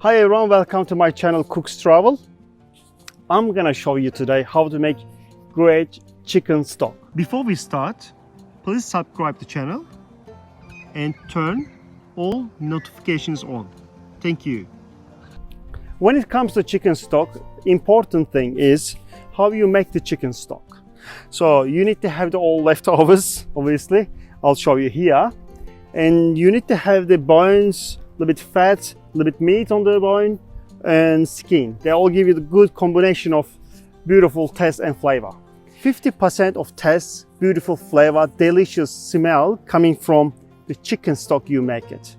Hi everyone, welcome to my channel Cooks Travel. I'm gonna show you today how to make great chicken stock. Before we start, please subscribe to the channel and turn all notifications on. Thank you. When it comes to chicken stock, important thing is how you make the chicken stock. So you need to have the all leftovers, obviously. I'll show you here. And you need to have the bones, a little bit fat, a little bit meat on the bone, and skin. They all give you the good combination of beautiful taste and flavor. 50% of taste, beautiful flavor, delicious smell coming from the chicken stock you make it.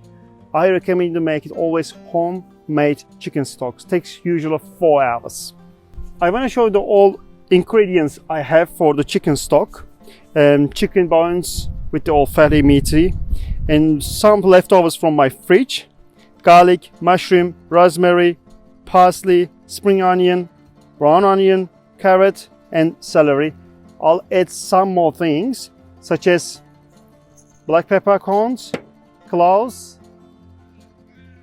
I recommend you to make it always homemade chicken stocks. Takes usually 4 hours. I want to show you the all ingredients I have for the chicken stock. Chicken bones with the all fatty meaty, and some leftovers from my fridge. Garlic, mushroom, rosemary, parsley, spring onion, brown onion, carrot, and celery. I'll add some more things such as black peppercorns, cloves,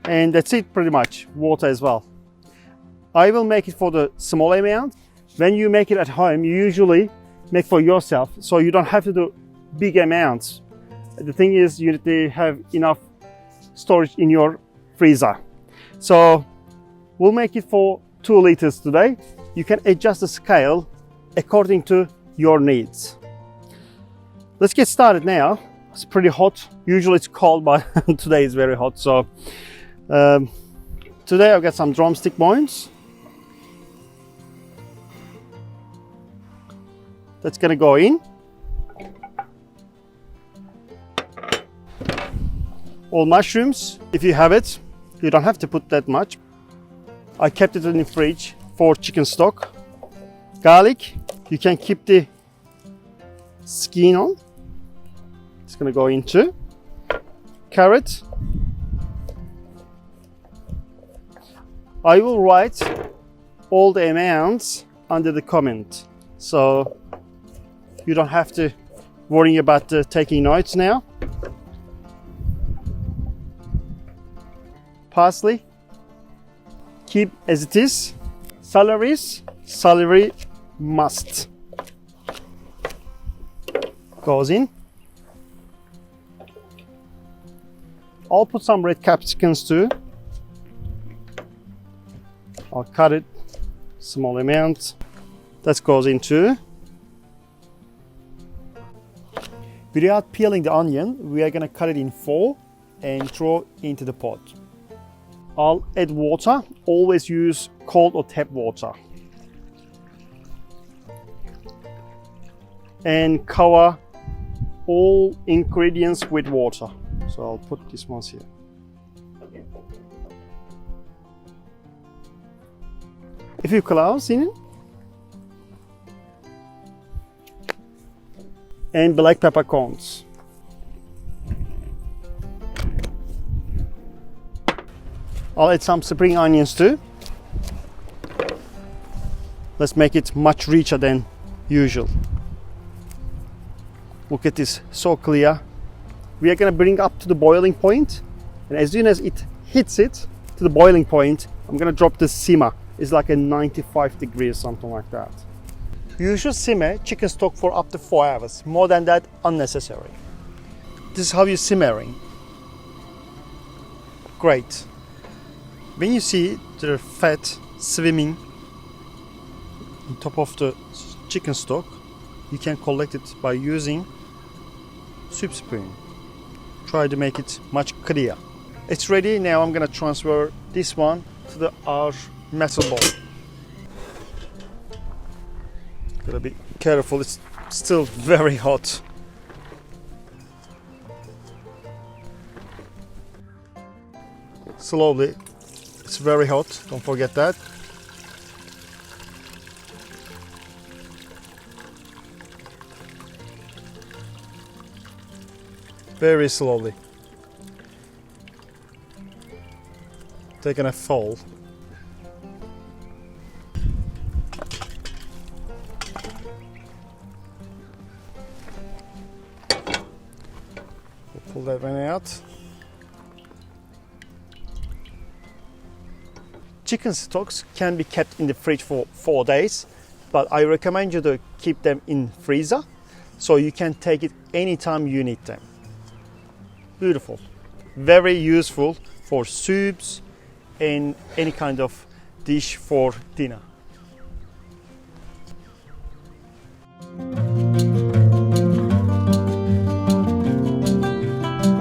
and that's it pretty much. Water as well. I will make it for the small amount. When you make it at home, you usually make for yourself, so you don't have to do big amounts. The thing is, you need to have enough storage in your freezer. So we'll make it for 2 liters today. You can adjust the scale according to your needs. Let's get started now. It's pretty hot. Usually it's cold, but today is very hot. So today I've got some drumstick bones. That's gonna go in. All mushrooms, if you have it, you don't have to put that much. I kept it in the fridge for chicken stock. Garlic, you can keep the skin on. It's gonna go into. Carrot. I will write all the amounts under the comment, so you don't have to worry about taking notes now. Parsley, keep as it is. Celery must goes in. I'll put some red capsicums too. I'll cut it small amount. That goes into. Without peeling the onion, we are gonna cut it in 4 and throw into the pot. I'll add water. Always use cold or tap water. And cover all ingredients with water. So I'll put this ones here. A few cloves in it. And black peppercorns. I'll add some spring onions too. Let's make it much richer than usual. Look at this, so clear. We are gonna bring up to the boiling point, and as soon as it hits it to the boiling point, I'm gonna drop the simmer. It's like a 95 degrees, something like that. You should simmer chicken stock for up to 4 hours. More than that, unnecessary. This is how you're simmering. Great. When you see the fat swimming on top of the chicken stock, you can collect it by using soup spoon. Try to make it much clear. It's ready. Now I'm gonna transfer this one to our metal bowl. Gotta be careful, it's still very hot. Slowly. It's very hot, don't forget that. Very slowly. Taking a fall. We'll pull that one out. Chicken stocks can be kept in the fridge for 4 days, but I recommend you to keep them in freezer so you can take it anytime you need them. Beautiful. Very useful for soups and any kind of dish for dinner.